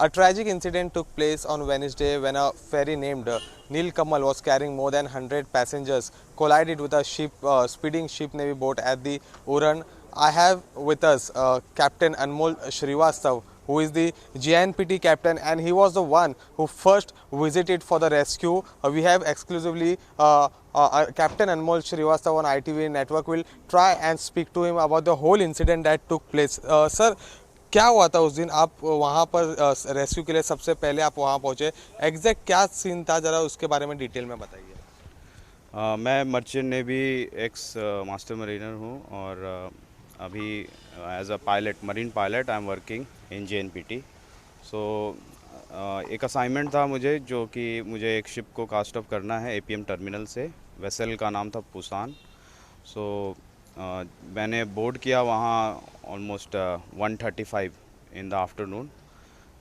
A tragic incident took place on Wednesday when a ferry named Nil Kamal was carrying more than 100 passengers collided with a speeding ship Navy boat at the Uran. I have with us Captain Anmol Srivastav, who is the JNPT captain, and he was the one who first visited for the rescue. We have exclusively Captain Anmol Srivastav on ITV network. Will try and speak to him about the whole incident that took place. Sir, क्या हुआ था उस दिन? आप वहाँ पर rescue के लिए सबसे पहले आप वहाँ पहुँचे, एग्जैक्ट क्या सीन था, ज़रा उसके बारे में डिटेल में बताइए। मैं merchant navy ex master mariner हूँ और अभी as a pilot marine pilot I am working in JNPT। सो एक असाइनमेंट था मुझे, जो कि मुझे एक शिप को कास्ट ऑफ करना है APM टर्मिनल से। वेसल का नाम था पुसान। सो मैंने बोर्ड किया वहाँ almost 1:35 in the afternoon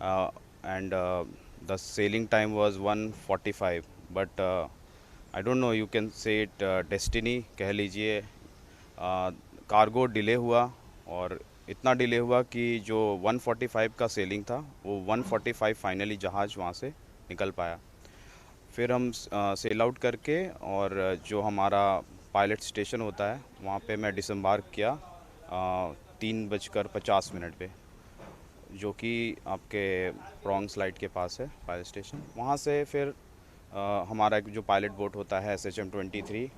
and the selling time was 1:45, but I don't know, you can से इट डेस्टिनी कह लीजिए। कार्गो डिले हुआ और इतना डिले हुआ कि जो 1:45 का सेलिंग था वो 1:45 फाइनली जहाज़ वहाँ से निकल पाया। फिर हम सेल आउट करके और जो हमारा पायलट स्टेशन होता है वहाँ पे मैं डिसम्बार्क किया 3:50 पे, जो कि आपके प्रॉन्ग स्लाइड के पास है पायलट स्टेशन। वहाँ से फिर हमारा एक जो पायलट बोट होता है SHM-23,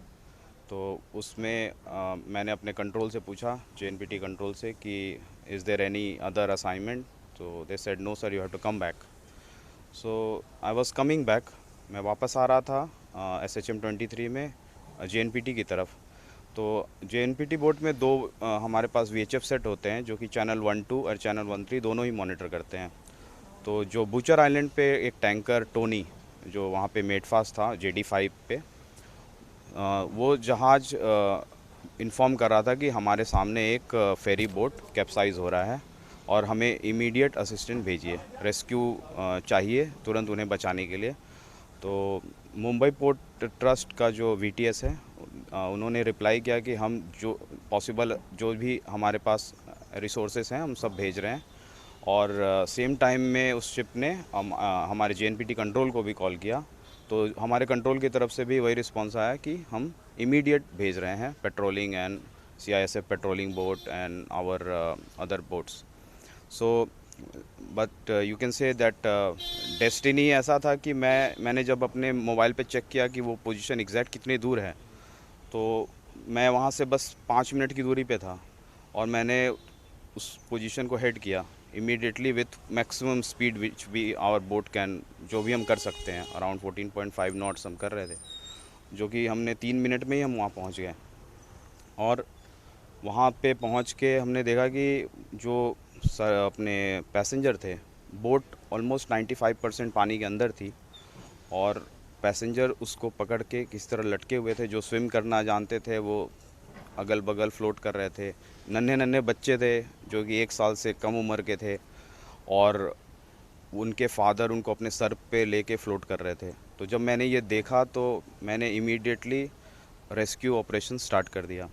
तो उसमें मैंने अपने कंट्रोल से पूछा, JNPT कंट्रोल से, कि is there any other assignment. तो they said no sir, you have to come back. So I was coming back, मैं वापस आ रहा था SHM-23 में JNPT की तरफ। तो JNPT बोट में दो हमारे पास VHF सेट होते हैं, जो कि चैनल 1-2 और चैनल 1-3 दोनों ही मॉनिटर करते हैं। तो जो बूचर आइलैंड पे एक टैंकर टोनी, जो वहाँ पे मेडफास्ट था JD5 पे, वो जहाज़ इन्फॉर्म कर रहा था कि हमारे सामने एक फेरी बोट कैप्साइज़ हो रहा है और हमें इमीडिएट असिस्टेंट भेजिए, रेस्क्यू चाहिए तुरंत उन्हें बचाने के लिए। तो मुंबई पोर्ट ट्रस्ट का जो VTS है, उन्होंने रिप्लाई किया कि हम जो पॉसिबल जो भी हमारे पास रिसोर्सेज हैं हम सब भेज रहे हैं। और सेम टाइम में उस शिप ने हमारे JNPT कंट्रोल को भी कॉल किया, तो हमारे कंट्रोल की तरफ से भी वही रिस्पांस आया कि हम इमीडिएट भेज रहे हैं patrolling and CISF patrolling boat and our other boats. So but you can say that destiny ऐसा था कि मैंने जब अपने मोबाइल पे चेक किया कि वो पोजीशन एग्जैक्ट कितनी दूर है, तो मैं वहाँ से बस 5 मिनट की दूरी पे था और मैंने उस पोजीशन को हेड किया immediately with maximum speed which भी आवर बोट कैन, जो भी हम कर सकते हैं। अराउंड 14.5 नॉट्स हम कर रहे थे, जो कि हमने 3 मिनट में ही हम वहाँ पहुँच गए। और वहाँ पे पहुँच के हमने देखा कि जो अपने पैसेंजर थे, बोट ऑलमोस्ट 95% पानी के अंदर थी और पैसेंजर उसको पकड़ के किस तरह लटके हुए थे। जो स्विम करना जानते थे वो अगल बगल फ्लोट कर रहे थे। नन्हे नन्हे बच्चे थे जो कि 1 साल से कम उम्र के थे और उनके फादर उनको अपने सर पे लेके फ्लोट कर रहे थे। तो जब मैंने ये देखा तो मैंने इमीडिएटली रेस्क्यू ऑपरेशन स्टार्ट कर दिया।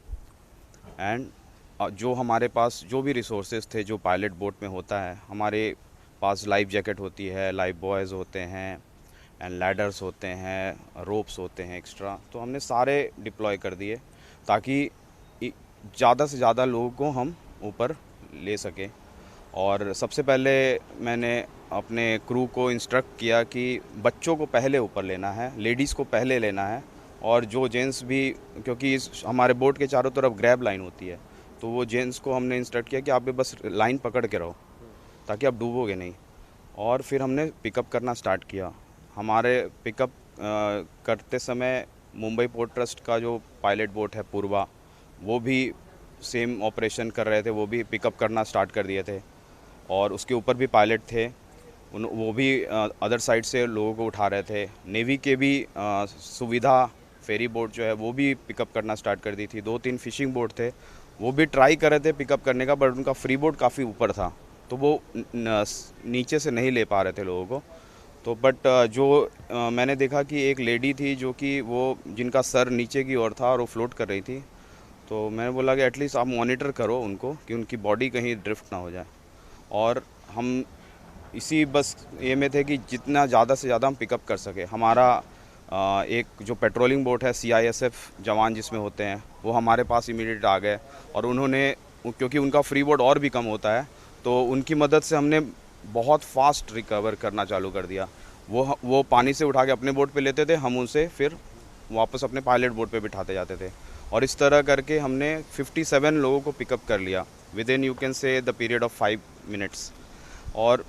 एंड जो हमारे पास जो भी रिसोर्सेज थे जो पायलट बोट में होता है, हमारे पास लाइफ जैकेट होती है, लाइफ बॉयज़ होते हैं एंड लैडर्स होते हैं, रोप्स होते हैं एक्स्ट्रा, तो हमने सारे डिप्लॉय कर दिए ताकि ज़्यादा से ज़्यादा लोगों को हम ऊपर ले सकें। और सबसे पहले मैंने अपने क्रू को इंस्ट्रक्ट किया कि बच्चों को पहले ऊपर लेना है, लेडीज़ को पहले लेना है, और जो जेंट्स भी, क्योंकि हमारे बोट के चारों तरफ ग्रैब लाइन होती है, तो वो जेंट्स को हमने इंस्ट्रक्ट किया कि आप भी बस लाइन पकड़ के रहो ताकि आप डूबोगे नहीं। और फिर हमने पिकअप करना स्टार्ट किया। हमारे पिकअप करते समय मुंबई पोर्ट ट्रस्ट का जो पायलट बोट है पूर्वा, वो भी सेम ऑपरेशन कर रहे थे, वो भी पिकअप करना स्टार्ट कर दिए थे और उसके ऊपर भी पायलट थे, वो भी अदर साइड से लोगों को उठा रहे थे। नेवी के भी सुविधा फेरी बोट जो है वो भी पिकअप करना स्टार्ट कर दी थी। 2-3 फिशिंग बोट थे, वो भी ट्राई कर रहे थे पिकअप करने का, बट उनका फ्री बोट काफ़ी ऊपर था तो वो नीचे से नहीं ले पा रहे थे लोगों को। तो बट मैंने देखा कि एक लेडी थी जो कि वो जिनका सर नीचे की ओर था और वो फ्लोट कर रही थी, तो मैंने बोला कि एटलीस्ट आप मॉनिटर करो उनको कि उनकी बॉडी कहीं ड्रिफ्ट ना हो जाए। और हम इसी बस ये में थे कि जितना ज़्यादा से ज़्यादा हम पिकअप कर सके। हमारा एक जो पेट्रोलिंग बोट है CISF जवान जिसमें होते हैं, वो हमारे पास इमीडिएट आ गए और उन्होंने, क्योंकि उनका फ्री बोर्ड और भी कम होता है, तो उनकी मदद से हमने बहुत फास्ट रिकवर करना चालू कर दिया। वो पानी से उठा के अपने बोट पे लेते थे, हम उनसे फिर वापस अपने पायलट बोट पे बिठाते जाते थे और इस तरह करके हमने 57 लोगों को पिकअप कर लिया विद इन यू कैन से द पीरियड ऑफ 5 मिनट्स। और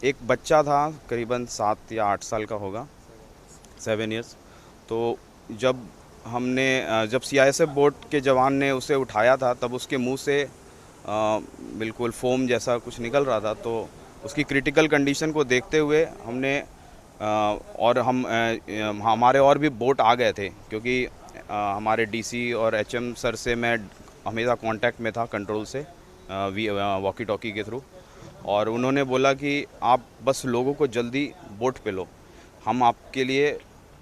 एक बच्चा था करीबन 7 या 8 साल का होगा, 7 इयर्स। तो जब जब CISF बोट के जवान ने उसे उठाया था, तब उसके मुंह से बिल्कुल फोम जैसा कुछ निकल रहा था। तो उसकी क्रिटिकल कंडीशन को देखते हुए हमने और हमारे और भी बोट आ गए थे, क्योंकि हमारे DC और HM सर से मैं हमेशा कांटेक्ट में था कंट्रोल से वॉकी टॉकी के थ्रू, और उन्होंने बोला कि आप बस लोगों को जल्दी बोट पे लो, हम आपके लिए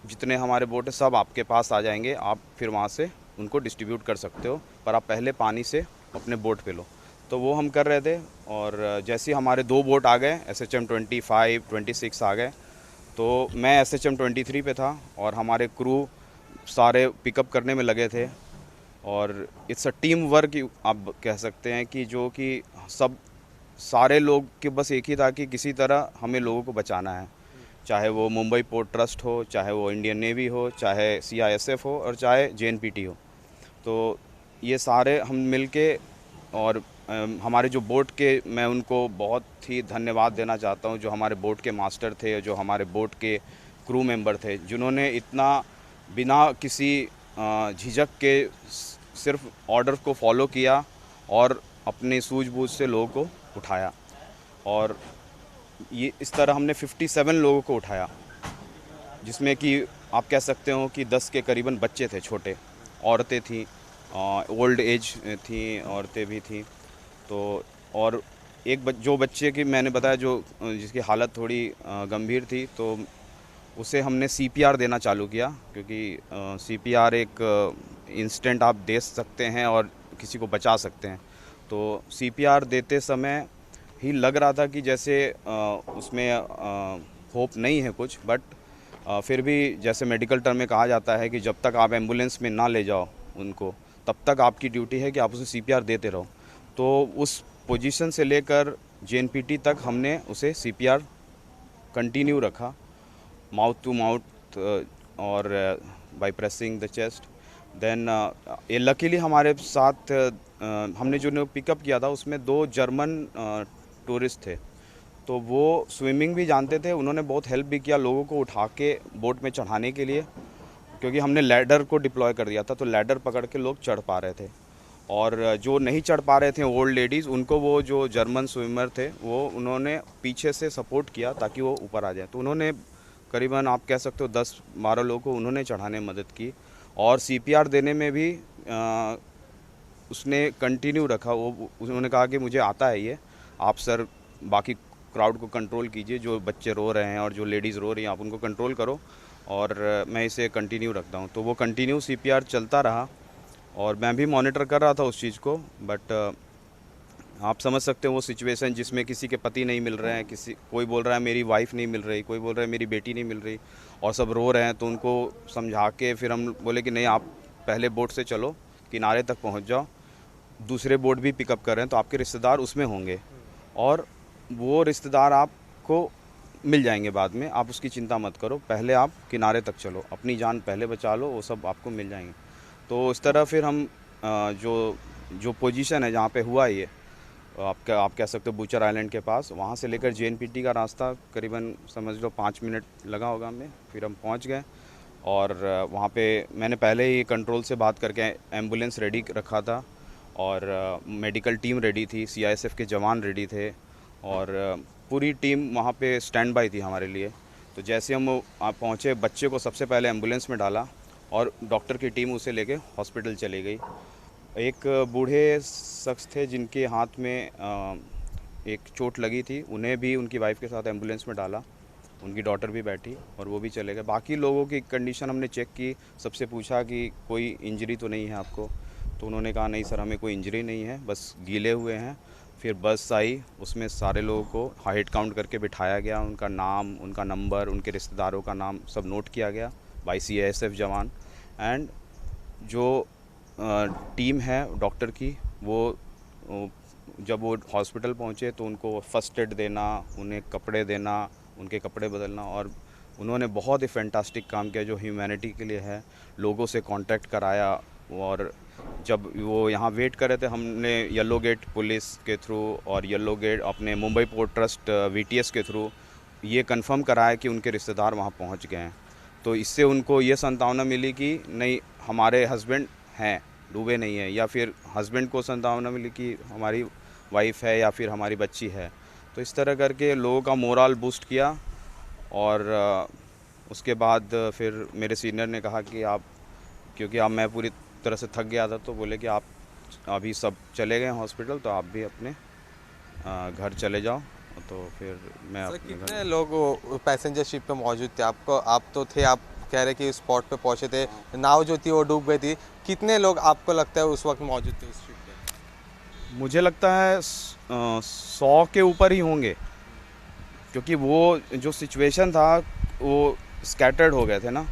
जितने हमारे बोट है सब आपके पास आ जाएंगे, आप फिर वहाँ से उनको डिस्ट्रीब्यूट कर सकते हो, पर आप पहले पानी से अपने बोट पे लो। तो वो हम कर रहे थे और जैसे ही हमारे 2 बोट आ गए, SHM 25, 26 आ गए, तो मैं SHM 23 पे था और हमारे क्रू सारे पिकअप करने में लगे थे। और इट्स अ टीम वर्क आप कह सकते हैं कि जो कि सारे लोग के बस एक ही था कि किसी तरह हमें लोगों को बचाना है, चाहे वो मुंबई पोर्ट ट्रस्ट हो, चाहे वो इंडियन नेवी हो, चाहे CISF हो और चाहे JNPT हो। तो ये सारे हम मिलके और हमारे जो बोट के, मैं उनको बहुत ही धन्यवाद देना चाहता हूँ, जो हमारे बोट के मास्टर थे, जो हमारे बोट के क्रू मेंबर थे, जिन्होंने इतना बिना किसी झिझक के सिर्फ ऑर्डर को फॉलो किया और अपनी सूझबूझ से लोगों को उठाया। और ये इस तरह हमने 57 लोगों को उठाया, जिसमें कि आप कह सकते हो कि 10 के करीबन बच्चे थे, छोटे, औरतें थीं, ओल्ड एज थी, औरतें भी थीं। तो और जो बच्चे की मैंने बताया जिसकी हालत थोड़ी गंभीर थी, तो उसे हमने CPR देना चालू किया, क्योंकि CPR एक इंस्टेंट आप दे सकते हैं और किसी को बचा सकते हैं। तो CPR देते समय ही लग रहा था कि जैसे उसमें होप नहीं है कुछ, बट फिर भी जैसे मेडिकल टर्म में कहा जाता है कि जब तक आप एम्बुलेंस में ना ले जाओ उनको, तब तक आपकी ड्यूटी है कि आप उसे CPR देते रहो। तो उस पोजीशन से लेकर JNPT तक हमने उसे CPR कंटिन्यू रखा, माउथ टू माउथ और by pressing the chest. Then ये लकीली हमारे साथ हमने जो पिकअप किया था उसमें 2 जर्मन टूरिस्ट थे, तो वो स्विमिंग भी जानते थे। उन्होंने बहुत हेल्प भी किया लोगों को उठा के बोट में चढ़ाने के लिए, क्योंकि हमने लैडर को डिप्लॉय कर दिया था, तो लैडर पकड़ के लोग चढ़ पा रहे थे। और जो नहीं चढ़ पा रहे थे ओल्ड लेडीज़, उनको वो जो जर्मन स्विमर थे वो उन्होंने पीछे से सपोर्ट किया ताकि वो ऊपर आ जाए। तो उन्होंने करीबन आप कह सकते हो 10-12 लोगों को उन्होंने चढ़ाने में मदद की, और CPR देने में भी उसने कंटिन्यू रखा। उन्होंने कहा कि मुझे आता है ये, आप सर बाकी क्राउड को कंट्रोल कीजिए, जो बच्चे रो रहे हैं और जो लेडीज़ रो रही हैं आप उनको कंट्रोल करो, और मैं इसे कंटिन्यू रखता हूँ। तो वो कंटिन्यू CPR चलता रहा और मैं भी मॉनिटर कर रहा था उस चीज़ को। बट आप समझ सकते हो वो सिचुएशन जिसमें किसी के पति नहीं मिल रहे हैं, कोई बोल रहा है मेरी वाइफ नहीं मिल रही, कोई बोल रहा है मेरी बेटी नहीं मिल रही, और सब रो रहे हैं। तो उनको समझा के फिर हम बोले कि नहीं, आप पहले बोट से चलो, किनारे तक पहुंच जाओ, दूसरे बोट भी पिकअप कर रहे हैं तो आपके रिश्तेदार उसमें होंगे और वो रिश्तेदार आपको मिल जाएंगे बाद में, आप उसकी चिंता मत करो, पहले आप किनारे तक चलो, अपनी जान पहले बचा लो, वो सब आपको मिल जाएंगे। तो इस तरह फिर हम जो पोजीशन है जहाँ पे हुआ ये, आप कह सकते हो बूचर आइलैंड के पास, वहाँ से लेकर JNPT का रास्ता करीबन समझ लो 5 मिनट लगा होगा हमें, फिर हम पहुँच गए। और वहाँ पे मैंने पहले ही कंट्रोल से बात करके एम्बुलेंस रेडी रखा था और मेडिकल टीम रेडी थी, CISF के जवान रेडी थे और पूरी टीम वहाँ पे स्टैंड बाई थी हमारे लिए। तो जैसे हम पहुँचे, बच्चे को सबसे पहले एम्बुलेंस में डाला और डॉक्टर की टीम उसे लेके हॉस्पिटल चली गई। एक बूढ़े शख्स थे जिनके हाथ में एक चोट लगी थी, उन्हें भी उनकी वाइफ के साथ एम्बुलेंस में डाला, उनकी डॉटर भी बैठी और वो भी चले गए। बाकी लोगों की कंडीशन हमने चेक की, सबसे पूछा कि कोई इंजरी तो नहीं है आपको, तो उन्होंने कहा नहीं सर, हमें कोई इंजरी नहीं है, बस गीले हुए हैं। फिर बस आई, उसमें सारे लोगों को हेड काउंट करके बिठाया गया, उनका नाम, उनका नंबर, उनके रिश्तेदारों का नाम सब नोट किया गया बाई CISF जवान। एंड जो टीम है डॉक्टर की, वो जब वो हॉस्पिटल पहुँचे तो उनको फर्स्ट एड देना, उन्हें कपड़े देना, उनके कपड़े बदलना, और उन्होंने बहुत ही फैंटास्टिक काम किया जो ह्यूमैनिटी के लिए है। लोगों से कांटेक्ट कराया, और जब वो यहाँ वेट कर रहे थे, हमने येलो गेट पुलिस के थ्रू और येलो गेट अपने मुंबई पोर्ट ट्रस्ट VTS के थ्रू ये कंफर्म कराया कि उनके रिश्तेदार वहाँ पहुँच गए हैं। तो इससे उनको ये सांत्वना मिली कि नहीं, हमारे हस्बैंड हैं, डूबे नहीं हैं, या फिर हस्बैंड को सांत्वना मिली कि हमारी वाइफ है या फिर हमारी बच्ची है। तो इस तरह करके लोगों का मोरल बूस्ट किया। और उसके बाद फिर मेरे सीनियर ने कहा कि आप, क्योंकि अब मैं पूरी तरह से थक गया था, तो बोले कि आप अभी सब चले गए हॉस्पिटल, तो आप भी अपने घर चले जाओ। तो फिर मैं सर, अपने कितने घर। लोग पैसेंजर शिप पे मौजूद थे? आप तो थे, आप कह रहे कि स्पॉट पे पहुंचे थे, नाव जो थी वो डूब गई थी। कितने लोग आपको लगता है उस वक्त मौजूद थे उस शिप पे? मुझे लगता है 100 के ऊपर ही होंगे, क्योंकि वो जो सिचुएशन था वो स्कैटर्ड हो गए थे ना।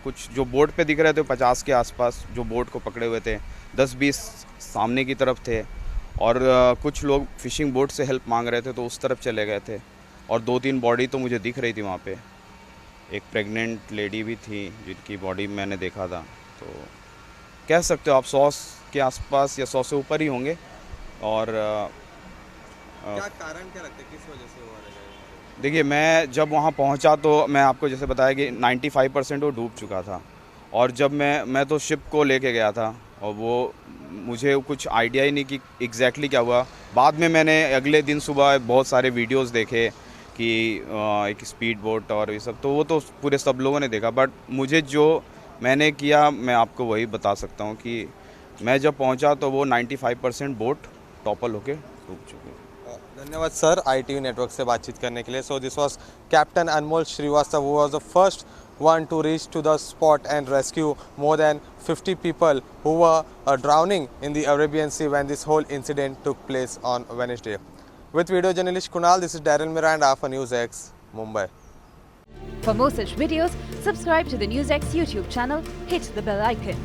कुछ जो बोट पे दिख रहे थे 50 के आसपास जो बोट को पकड़े हुए थे, 10-20 सामने की तरफ थे, और कुछ लोग फिशिंग बोट से हेल्प मांग रहे थे तो उस तरफ चले गए थे। और 2-3 बॉडी तो मुझे दिख रही थी वहाँ पे। एक प्रेग्नेंट लेडी भी थी जिनकी बॉडी मैंने देखा था। तो कह सकते हो आप 100 के आसपास या 100 से ऊपर ही होंगे। और क्या कारण क्या लगता है, किस वजह से हुआ रहेगा? देखिए, मैं जब वहाँ पहुँचा तो मैं आपको जैसे बताया कि 95% वो डूब चुका था। और जब मैं तो शिप को लेके गया था, और वो मुझे कुछ आइडिया ही नहीं कि एग्जैक्टली क्या हुआ। बाद में मैंने अगले दिन सुबह बहुत सारे वीडियोस देखे कि एक स्पीड बोट और ये सब, तो वो तो पूरे सब लोगों ने देखा। बट मुझे जो मैंने किया मैं आपको वही बता सकता हूँ कि मैं जब पहुँचा तो वो 95% बोट टॉपल होके डूब चुकी है। धन्यवाद सर, ITV नेटवर्क से बातचीत करने के लिए। So this was captain Anmol Shrivastava, who was the first one to reach to the spot and rescue more than 50 people who were drowning in the Arabian Sea when this whole incident took place on Wednesday. With video journalist Kunal, this is Daryl Miranda for NewsX, Mumbai. For more such videos, subscribe to the NewsX YouTube channel, hit the bell icon.